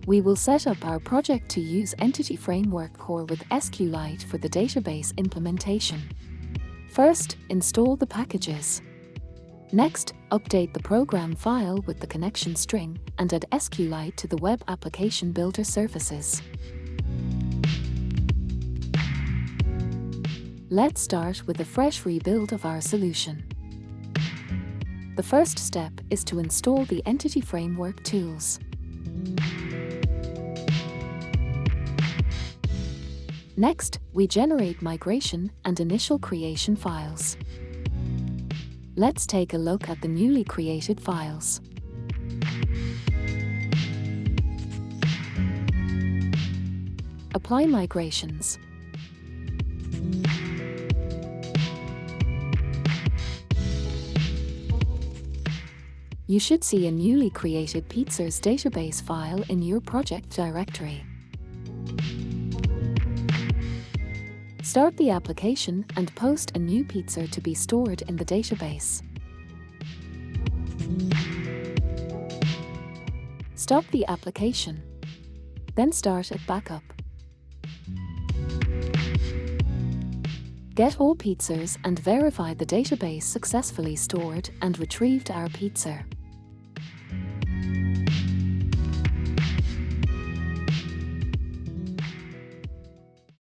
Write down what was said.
We will set up our project to use Entity Framework Core with SQLite for the database implementation. First, install the packages. Next, update the program file with the connection string and add SQLite to the Web Application Builder services. Let's start with a fresh rebuild of our solution. The first step is to install the Entity Framework tools. Next, we generate migration and initial creation files. Let's take a look at the newly created files. Apply migrations. You should see a newly created pizzas database file in your project directory. Start the application and post a new pizza to be stored in the database. Stop the application. Then start at backup. Get all pizzas and verify the database successfully stored and retrieved our pizza.